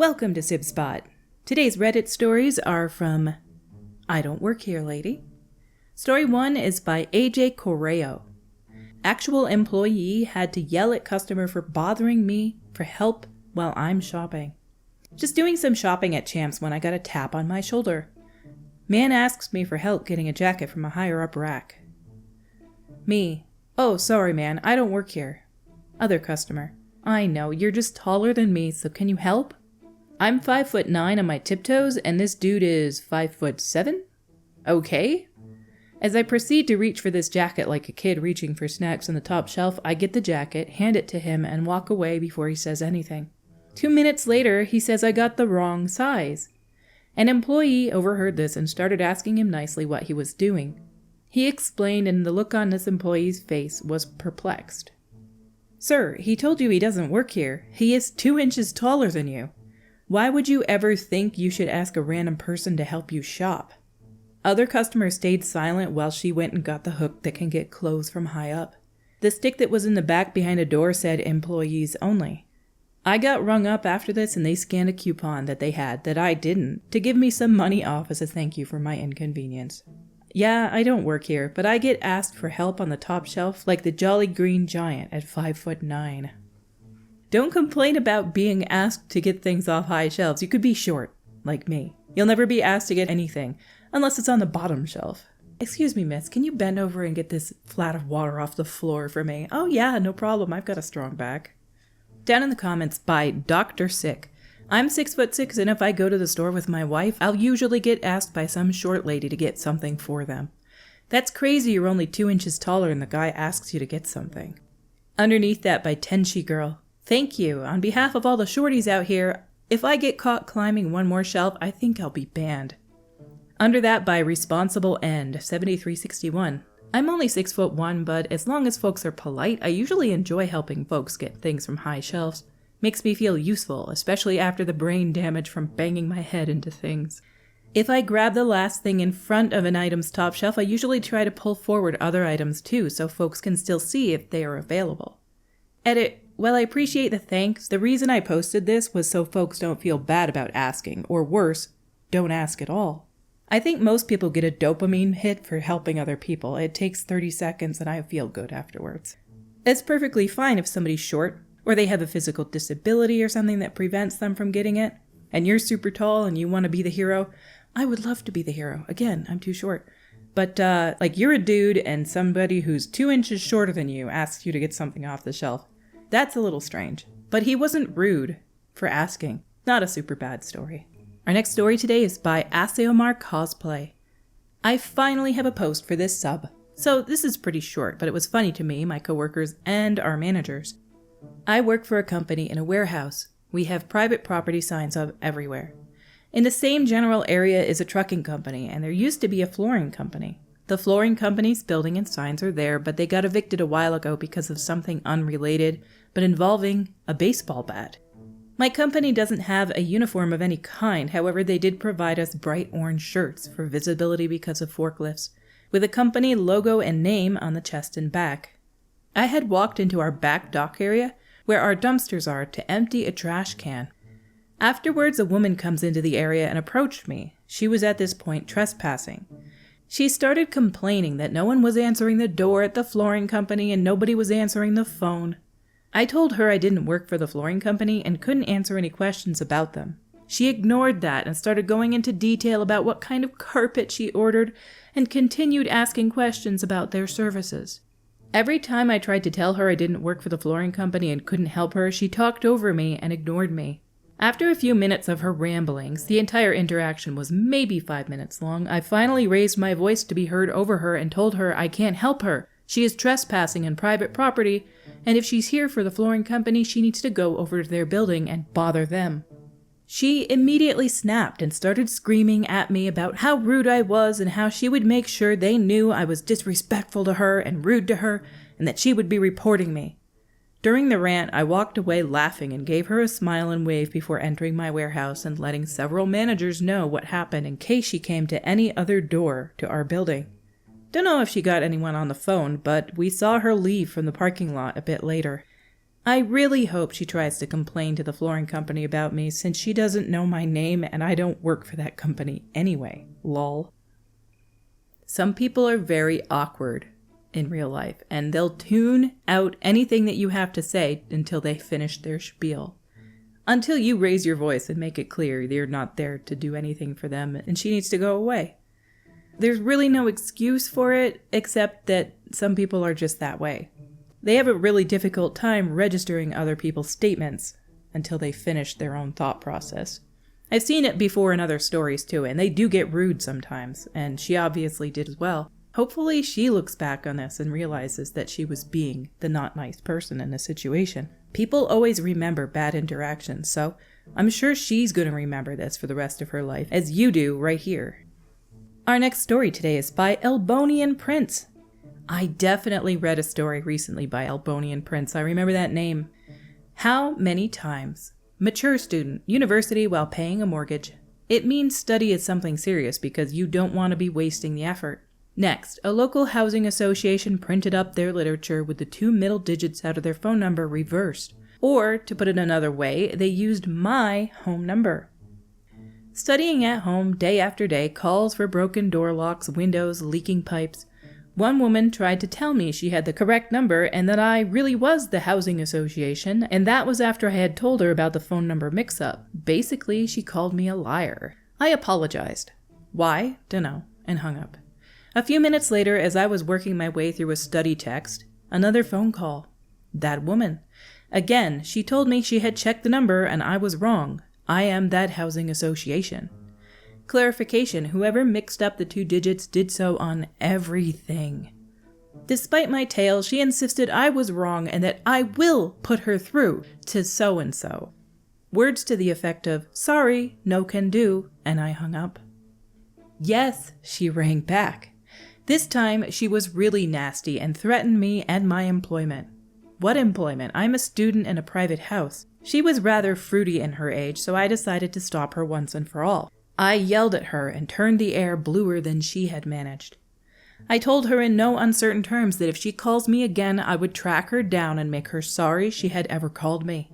Welcome to Sib Spot. Today's Reddit stories are from I Don't Work Here Lady. Story 1 is by AJ Correo. Actual employee had to yell at customer for bothering me for help while I'm shopping. Just doing some shopping at Champs when I got a tap on my shoulder. Man asks me for help getting a jacket from a higher up rack. Me. Oh, sorry man, I don't work here. Other customer. I know, you're just taller than me, so can you help? I'm 5'9" on my tiptoes, and this dude is 5'7"? Okay. As I proceed to reach for this jacket like a kid reaching for snacks on the top shelf, I get the jacket, hand it to him, and walk away before he says anything. 2 minutes later, he says I got the wrong size. An employee overheard this and started asking him nicely what he was doing. He explained, and the look on this employee's face was perplexed. Sir, he told you he doesn't work here. He is 2 inches taller than you. Why would you ever think you should ask a random person to help you shop? Other customers stayed silent while she went and got the hook that can get clothes from high up. The stick that was in the back behind a door said employees only. I got rung up after this and they scanned a coupon that they had that I didn't to give me some money off as a thank you for my inconvenience. Yeah, I don't work here, but I get asked for help on the top shelf like the Jolly Green Giant at 5'9". Don't complain about being asked to get things off high shelves. You could be short, like me. You'll never be asked to get anything, unless it's on the bottom shelf. Excuse me, miss, can you bend over and get this flat of water off the floor for me? Oh yeah, no problem, I've got a strong back. Down in the comments by Dr. Sick. I'm 6'6", and if I go to the store with my wife, I'll usually get asked by some short lady to get something for them. That's crazy you're only 2 inches taller and the guy asks you to get something. Underneath that by Tenchi Girl. Thank you. On behalf of all the shorties out here, if I get caught climbing one more shelf, I think I'll be banned. Under that by Responsible End, 7361. I'm only 6'1", but as long as folks are polite, I usually enjoy helping folks get things from high shelves. Makes me feel useful, especially after the brain damage from banging my head into things. If I grab the last thing in front of an item's top shelf, I usually try to pull forward other items too, so folks can still see if they are available. Edit. While I appreciate the thanks, the reason I posted this was so folks don't feel bad about asking, or worse, don't ask at all. I think most people get a dopamine hit for helping other people. It takes 30 seconds and I feel good afterwards. It's perfectly fine if somebody's short, or they have a physical disability or something that prevents them from getting it, and you're super tall and you want to be the hero. I would love to be the hero. Again, I'm too short. But, like you're a dude and somebody who's 2 inches shorter than you asks you to get something off the shelf. That's a little strange, but he wasn't rude for asking. Not a super bad story. Our next story today is by Aseomar Cosplay. I finally have a post for this sub. So this is pretty short, but it was funny to me, my coworkers, and our managers. I work for a company in a warehouse. We have private property signs up everywhere. In the same general area is a trucking company, and there used to be a flooring company. The flooring company's building and signs are there, but they got evicted a while ago because of something unrelated, but involving a baseball bat. My company doesn't have a uniform of any kind, however they did provide us bright orange shirts for visibility because of forklifts, with a company logo and name on the chest and back. I had walked into our back dock area, where our dumpsters are, to empty a trash can. Afterwards, a woman comes into the area and approached me. She was at this point trespassing. She started complaining that no one was answering the door at the flooring company and nobody was answering the phone. I told her I didn't work for the flooring company and couldn't answer any questions about them. She ignored that and started going into detail about what kind of carpet she ordered and continued asking questions about their services. Every time I tried to tell her I didn't work for the flooring company and couldn't help her, she talked over me and ignored me. After a few minutes of her ramblings, the entire interaction was maybe 5 minutes long, I finally raised my voice to be heard over her and told her I can't help her. She is trespassing on private property, and if she's here for the flooring company, she needs to go over to their building and bother them. She immediately snapped and started screaming at me about how rude I was and how she would make sure they knew I was disrespectful to her and rude to her, and that she would be reporting me. During the rant, I walked away laughing and gave her a smile and wave before entering my warehouse and letting several managers know what happened in case she came to any other door to our building. Don't know if she got anyone on the phone, but we saw her leave from the parking lot a bit later. I really hope she tries to complain to the flooring company about me since she doesn't know my name and I don't work for that company anyway. Lol. Some people are very awkward in real life and they'll tune out anything that you have to say until they finish their spiel. Until you raise your voice and make it clear you're not there to do anything for them and she needs to go away. There's really no excuse for it except that some people are just that way. They have a really difficult time registering other people's statements until they finish their own thought process. I've seen it before in other stories too, and they do get rude sometimes, and she obviously did as well. Hopefully she looks back on this and realizes that she was being the not nice person in a situation. People always remember bad interactions, so I'm sure she's going to remember this for the rest of her life, as you do right here. Our next story today is by Elbonian Prince. I definitely read a story recently by Elbonian Prince. I remember that name. How many times? Mature student, university while paying a mortgage. It means study is something serious because you don't want to be wasting the effort. Next, a local housing association printed up their literature with the 2 middle digits out of their phone number reversed. Or, to put it another way, they used my home number. Studying at home day after day, calls for broken door locks, windows, leaking pipes. One woman tried to tell me she had the correct number and that I really was the housing association, and that was after I had told her about the phone number mix-up. Basically, she called me a liar. I apologized. Why? Dunno, and hung up. A few minutes later, as I was working my way through a study text, another phone call. That woman. Again, she told me she had checked the number and I was wrong. I am that housing association. Clarification, whoever mixed up the 2 digits did so on everything. Despite my tale, she insisted I was wrong and that I will put her through to so-and-so. Words to the effect of, sorry, no can do, and I hung up. Yes, she rang back. This time, she was really nasty and threatened me and my employment. What employment? I'm a student in a private house. She was rather fruity in her age, so I decided to stop her once and for all. I yelled at her and turned the air bluer than she had managed. I told her in no uncertain terms that if she calls me again, I would track her down and make her sorry she had ever called me.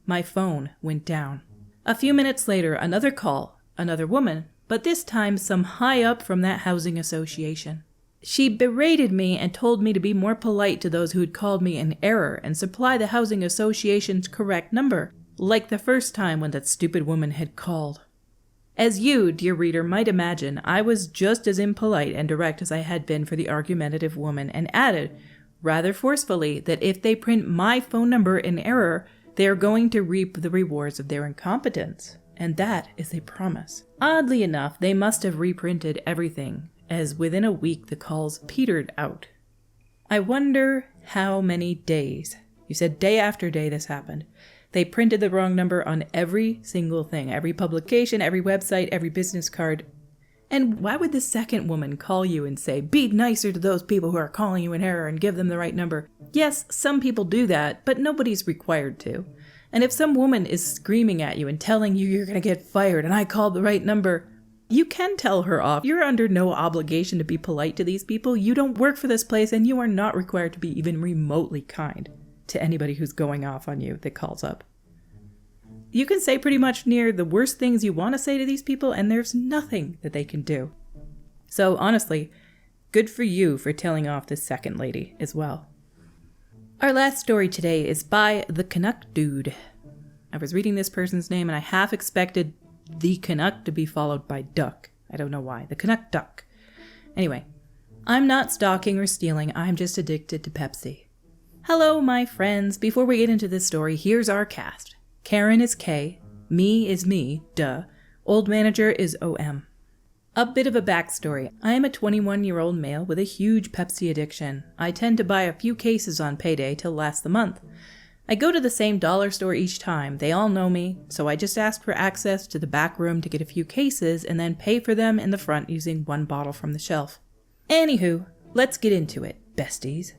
My phone went down. A few minutes later, another call, another woman, but this time some high up from that housing association. She berated me and told me to be more polite to those who had called me in error and supply the housing association's correct number, like the first time when that stupid woman had called. As you, dear reader, might imagine, I was just as impolite and direct as I had been for the argumentative woman and added, rather forcefully, that if they print my phone number in error, they are going to reap the rewards of their incompetence. And that is a promise. Oddly enough, they must have reprinted everything, as within a week the calls petered out. I wonder how many days. You said day after day this happened. They printed the wrong number on every single thing, every publication, every website, every business card. And why would the second woman call you and say, be nicer to those people who are calling you in error and give them the right number? Yes, some people do that, but nobody's required to. And if some woman is screaming at you and telling you you're going to get fired and I called the right number, you can tell her off. You're under no obligation to be polite to these people. You don't work for this place and you are not required to be even remotely kind to anybody who's going off on you that calls up. You can say pretty much near the worst things you want to say to these people and there's nothing that they can do. So honestly, good for you for telling off this second lady as well. Our last story today is by the Canuck Dude. I was reading this person's name and I half expected the Canuck to be followed by duck. I don't know why. The Canuck Duck. Anyway, I'm not stalking or stealing. I'm just addicted to Pepsi. Hello, my friends. Before we get into this story, here's our cast. Karen is K. Me is me. Duh. Old manager is OM. A bit of a backstory. I am a 21-year-old male with a huge Pepsi addiction. I tend to buy a few cases on payday to last the month. I go to the same dollar store each time. They all know me, so I just ask for access to the back room to get a few cases and then pay for them in the front using one bottle from the shelf. Anywho, let's get into it, besties.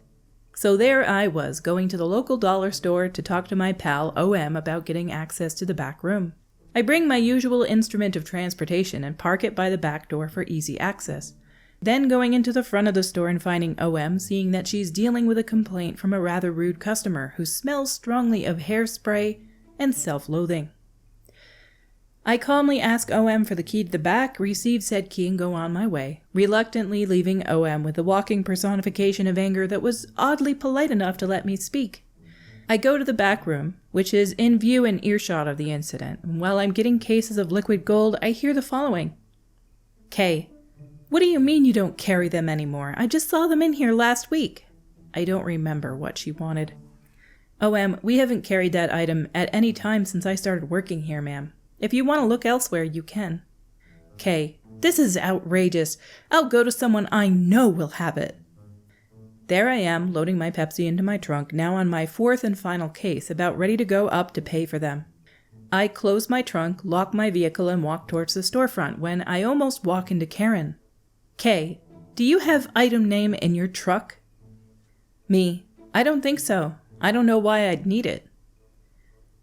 So there I was, going to the local dollar store to talk to my pal OM about getting access to the back room. I bring my usual instrument of transportation and park it by the back door for easy access. Then going into the front of the store and finding OM, seeing that she's dealing with a complaint from a rather rude customer who smells strongly of hairspray and self-loathing. I calmly ask OM for the key to the back, receive said key, and go on my way, reluctantly leaving OM with a walking personification of anger that was oddly polite enough to let me speak. I go to the back room, which is in view and earshot of the incident, and while I'm getting cases of liquid gold, I hear the following. Kay, what do you mean you don't carry them anymore? I just saw them in here last week. I don't remember what she wanted. OM, we haven't carried that item at any time since I started working here, ma'am. If you want to look elsewhere, you can. Kay, this is outrageous. I'll go to someone I know will have it. There I am, loading my Pepsi into my trunk, now on my fourth and final case, about ready to go up to pay for them. I close my trunk, lock my vehicle, and walk towards the storefront when I almost walk into Karen. Kay, do you have item name in your truck? Me, I don't think so. I don't know why I'd need it.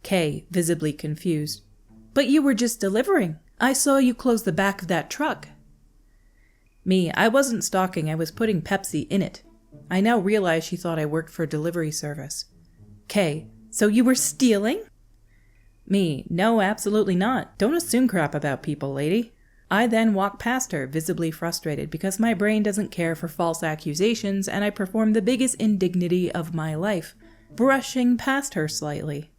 Kay, visibly confused. But you were just delivering. I saw you close the back of that truck. Me, I wasn't stalking, I was putting Pepsi in it. I now realize she thought I worked for a delivery service. Kay, so you were stealing? Me, no, absolutely not. Don't assume crap about people, lady. I then walk past her, visibly frustrated because my brain doesn't care for false accusations and I perform the biggest indignity of my life, brushing past her slightly.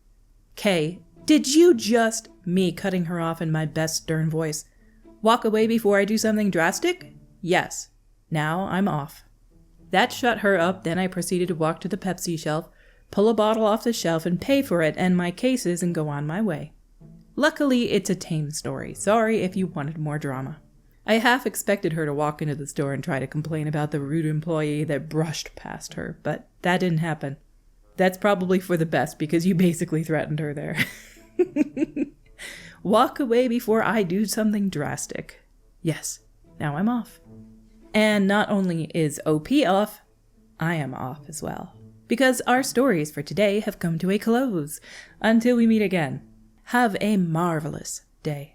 Kay, did you just, me cutting her off in my best stern voice, walk away before I do something drastic? Yes. Now I'm off. That shut her up, then I proceeded to walk to the Pepsi shelf, pull a bottle off the shelf and pay for it, end my cases, and go on my way. Luckily, it's a tame story. Sorry if you wanted more drama. I half expected her to walk into the store and try to complain about the rude employee that brushed past her, but that didn't happen. That's probably for the best because you basically threatened her there. Walk away before I do something drastic. Yes, now I'm off. And not only is OP off, I am off as well. Because our stories for today have come to a close. Until we meet again, have a marvelous day.